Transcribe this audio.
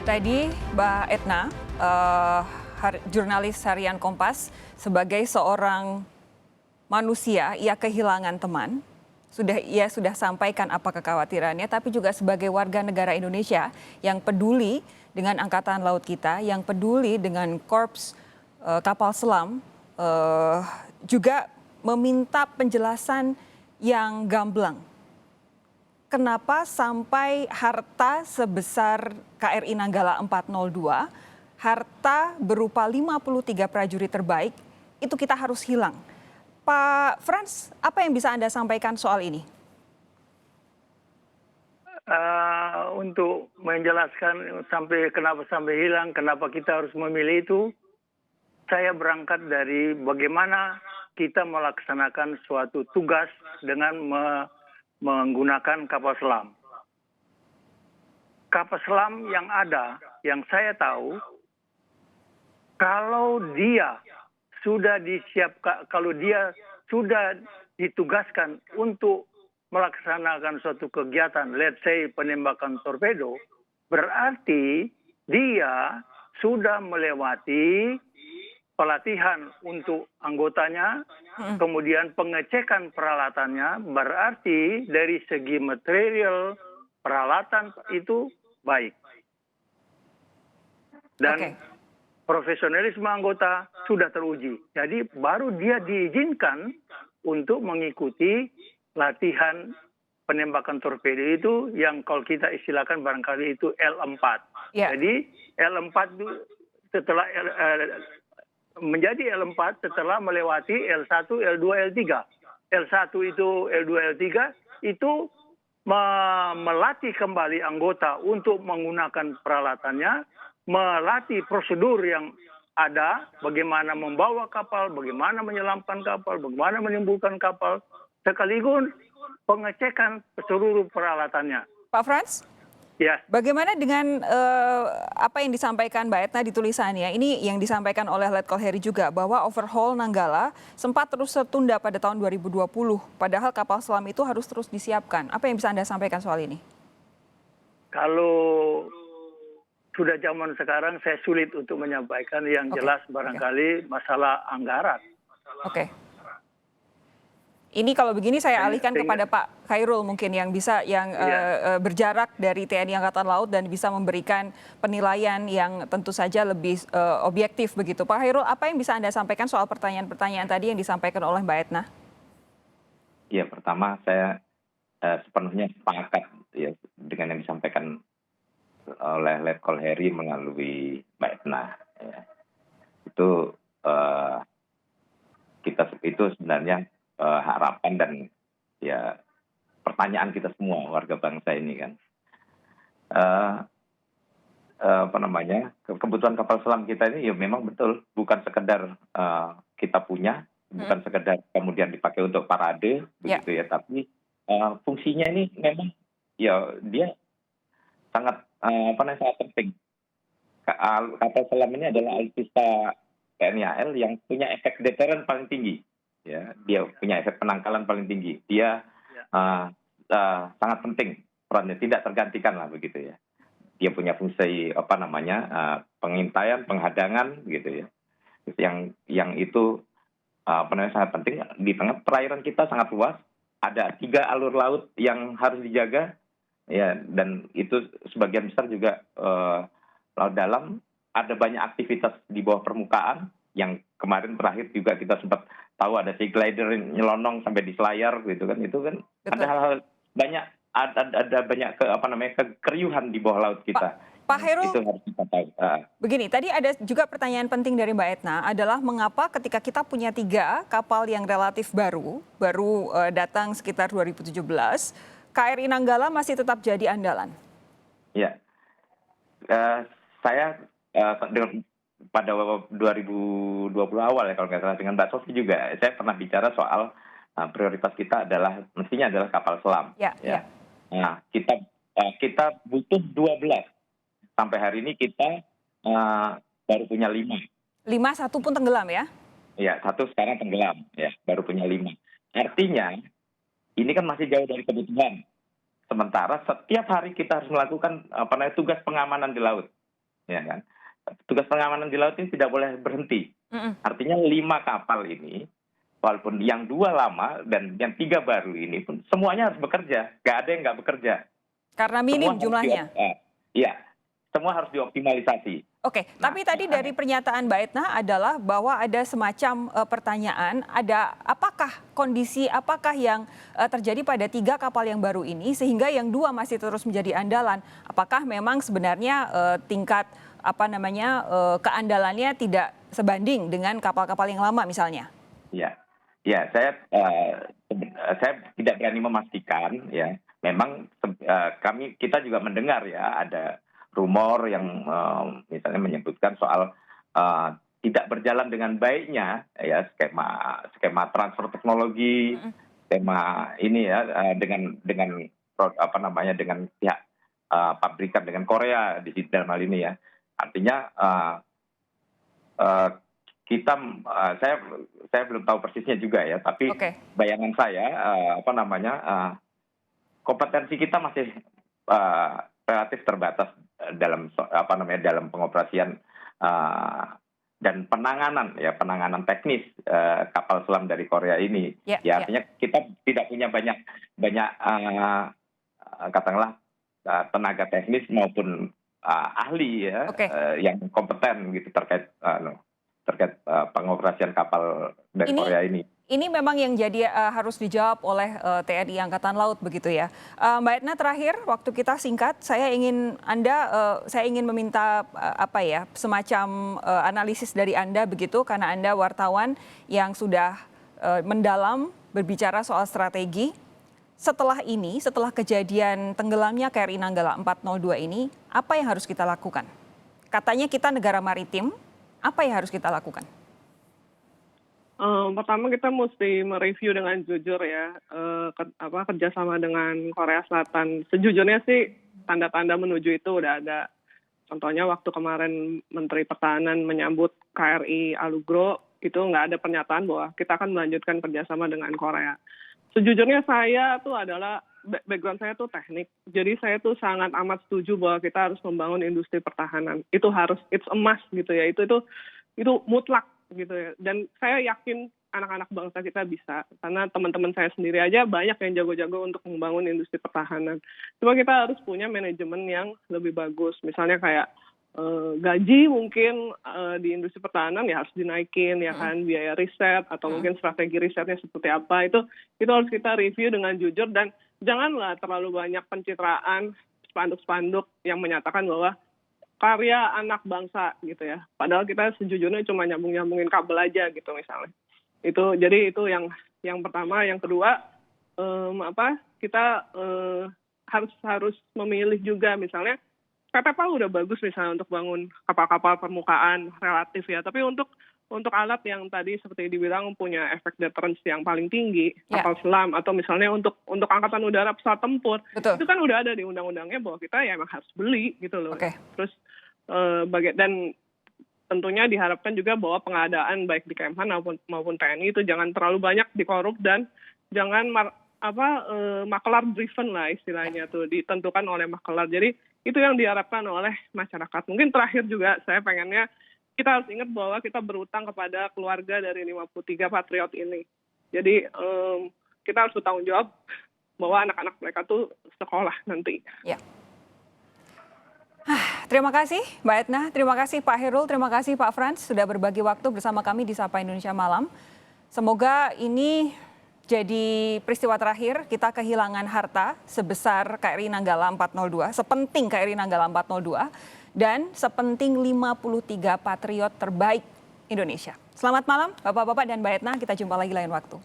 Tadi Mbak Etna, jurnalis harian Kompas, sebagai seorang manusia, ia kehilangan teman. Ia sudah sampaikan apa kekhawatirannya, tapi juga sebagai warga negara Indonesia yang peduli dengan Angkatan Laut kita, yang peduli dengan Korps kapal selam, juga meminta penjelasan yang gamblang. Kenapa sampai harta sebesar KRI Nanggala 402, harta berupa 53 prajurit terbaik, itu kita harus hilang. Pak Frans, apa yang bisa Anda sampaikan soal ini? Untuk menjelaskan kenapa sampai hilang, kenapa kita harus memilih itu, saya berangkat dari bagaimana kita melaksanakan suatu tugas dengan menggunakan kapal selam. Kapal selam yang ada, yang saya tahu, kalau dia sudah disiapkan, kalau dia sudah ditugaskan untuk melaksanakan suatu kegiatan, let's say penembakan torpedo, berarti dia sudah melewati pelatihan untuk anggotanya, kemudian pengecekan peralatannya, berarti dari segi material peralatan itu baik. Dan profesionalisme anggota sudah teruji. Jadi baru dia diizinkan untuk mengikuti latihan penembakan torpedo itu yang kalau kita istilahkan barangkali itu L4. Yeah. Jadi L4 itu setelah menjadi L4 setelah melewati L1, L2, L3. L1 itu, L2, L3 itu melatih kembali anggota untuk menggunakan peralatannya, melatih prosedur yang ada, bagaimana membawa kapal, bagaimana menyelamkan kapal, bagaimana menimbulkan kapal, sekaligus pengecekan seluruh peralatannya. Pak Frans? Ya. Bagaimana dengan apa yang disampaikan Mbak Etna di tulisannya? Ini yang disampaikan oleh Letkol Heri juga, bahwa overhaul Nanggala sempat terus tertunda pada tahun 2020. Padahal kapal selam itu harus terus disiapkan. Apa yang bisa Anda sampaikan soal ini? Kalau sudah zaman sekarang, saya sulit untuk menyampaikan. Yang jelas barangkali masalah anggaran. Oke. Ini kalau begini saya alihkan kepada Pak Khairul mungkin yang bisa berjarak dari TNI Angkatan Laut dan bisa memberikan penilaian yang tentu saja lebih objektif begitu. Pak Khairul, apa yang bisa Anda sampaikan soal pertanyaan-pertanyaan tadi yang disampaikan oleh Mbak Etna? Ya, pertama saya sepenuhnya sepakat ya dengan yang disampaikan oleh Letkol Heri melalui Mbak Etna. Ya. Itu sebenarnya harapan dan ya pertanyaan kita semua warga bangsa ini kan. Kebutuhan kapal selam kita ini ya memang betul bukan sekedar kita punya, bukan sekedar kemudian dipakai untuk parade begitu ya, tapi fungsinya ini memang ya dia sangat sangat penting. Kapal selam ini adalah alutsista TNI AL yang punya efek deteren paling tinggi. Ya, dia punya efek penangkalan paling tinggi. Dia sangat penting perannya, tidak tergantikan lah begitu ya. Dia punya fungsi pengintaian, penghadangan gitu ya. Yang itu sangat penting. Di tengah perairan kita sangat luas, ada 3 alur laut yang harus dijaga ya, dan itu sebagian besar juga laut dalam. Ada banyak aktivitas di bawah permukaan yang kemarin terakhir juga kita sempat tahu ada sea glider nyelonong sampai di Selayar gitu kan. Itu kan ada hal-hal banyak, ada banyak kekeriuhan di bawah laut kita. Pak Heru, itu harus kita tahu. Begini, tadi ada juga pertanyaan penting dari Mbak Etna adalah mengapa ketika kita punya 3 kapal yang relatif baru datang sekitar 2017, KRI Nanggala masih tetap jadi andalan? Ya, saya pada 2020 awal ya kalau nggak salah dengan Mbak Sofi juga, saya pernah bicara soal prioritas kita mestinya adalah kapal selam. Ya. Nah, kita butuh 12. Sampai hari ini kita baru punya 5. 5, 1 pun tenggelam ya? Iya, 1 sekarang tenggelam, ya baru punya 5. Artinya ini kan masih jauh dari kebutuhan. Sementara setiap hari kita harus melakukan tugas pengamanan di laut. ya kan. Tugas pengamanan di laut ini tidak boleh berhenti. Artinya 5 kapal ini, walaupun yang 2 lama dan yang 3 baru ini pun semuanya harus bekerja. Nggak ada yang nggak bekerja. Karena minim jumlahnya. Iya, semua harus dioptimalisasi. Oke, tapi tadi dari pernyataan Mbak Etna adalah bahwa ada semacam pertanyaan, apakah yang terjadi pada 3 kapal yang baru ini sehingga yang 2 masih terus menjadi andalan? Apakah memang sebenarnya tingkat keandalannya tidak sebanding dengan kapal-kapal yang lama misalnya? Ya, saya tidak berani memastikan ya. Memang kita juga mendengar ya ada rumor yang misalnya menyebutkan soal tidak berjalan dengan baiknya ya skema transfer teknologi, skema ini ya dengan dengan pihak pabrikan dengan Korea di dalam hal ini ya. Artinya saya belum tahu persisnya juga ya, tapi bayangan saya kompetensi kita masih relatif terbatas dalam pengoperasian dan penanganan teknis kapal selam dari Korea ini. Artinya kita tidak punya banyak katakanlah tenaga teknis maupun ahli ya yang kompeten gitu terkait pengoperasian kapal dari Korea ini. Ini memang yang jadi harus dijawab oleh TNI Angkatan Laut begitu ya. Mbak Etna, terakhir waktu kita singkat, saya ingin meminta semacam analisis dari Anda begitu, karena Anda wartawan yang sudah mendalam berbicara soal strategi. Setelah kejadian tenggelamnya KRI Nanggala 402 ini, apa yang harus kita lakukan? Katanya kita negara maritim, apa yang harus kita lakukan? Pertama kita mesti mereview dengan jujur ya, kerjasama dengan Korea Selatan. Sejujurnya sih tanda-tanda menuju itu udah ada. Contohnya waktu kemarin Menteri Pertahanan menyambut KRI Alugro, itu nggak ada pernyataan bahwa kita akan melanjutkan kerjasama dengan Korea. Sejujurnya saya tuh adalah, background saya tuh teknik. Jadi saya tuh sangat amat setuju bahwa kita harus membangun industri pertahanan. Itu harus, it's a must gitu ya. Itu mutlak gitu ya. Dan saya yakin anak-anak bangsa kita bisa, karena teman-teman saya sendiri aja banyak yang jago-jago untuk membangun industri pertahanan. Cuma kita harus punya manajemen yang lebih bagus, misalnya kayak gaji mungkin di industri pertahanan ya harus dinaikin ya kan, biaya riset atau mungkin strategi risetnya seperti apa, itu harus kita review dengan jujur, dan janganlah terlalu banyak pencitraan spanduk-spanduk yang menyatakan bahwa karya anak bangsa gitu ya. Padahal kita sejujurnya cuma nyambungin kabel aja gitu misalnya. Jadi itu yang pertama. Yang kedua, kita harus memilih juga, misalnya PT PAL udah bagus misalnya untuk bangun kapal-kapal permukaan relatif ya. Tapi untuk alat yang tadi seperti dibilang punya efek deterrence yang paling tinggi, kapal selam, atau misalnya untuk angkatan udara pesawat tempur, itu kan udah ada di undang-undangnya bahwa kita ya emang harus beli gitu loh. Terus dan tentunya diharapkan juga bahwa pengadaan baik di Kemhan maupun TNI itu jangan terlalu banyak dikorup, dan jangan makelar driven lah istilahnya tuh, ditentukan oleh makelar. Jadi itu yang diharapkan oleh masyarakat. Mungkin terakhir juga saya pengennya kita harus ingat bahwa kita berutang kepada keluarga dari 53 patriot ini. Jadi kita harus bertanggung jawab bahwa anak-anak mereka tuh sekolah nanti. Ya. Terima kasih Mbak Etna, terima kasih Pak Hairul, terima kasih Pak Frans sudah berbagi waktu bersama kami di Sapa Indonesia Malam. Semoga ini jadi peristiwa terakhir kita kehilangan harta sebesar KRI Nanggala 402, sepenting KRI Nanggala 402, dan sepenting 53 patriot terbaik Indonesia. Selamat malam Bapak-Bapak dan Mbak Etna, kita jumpa lagi lain waktu.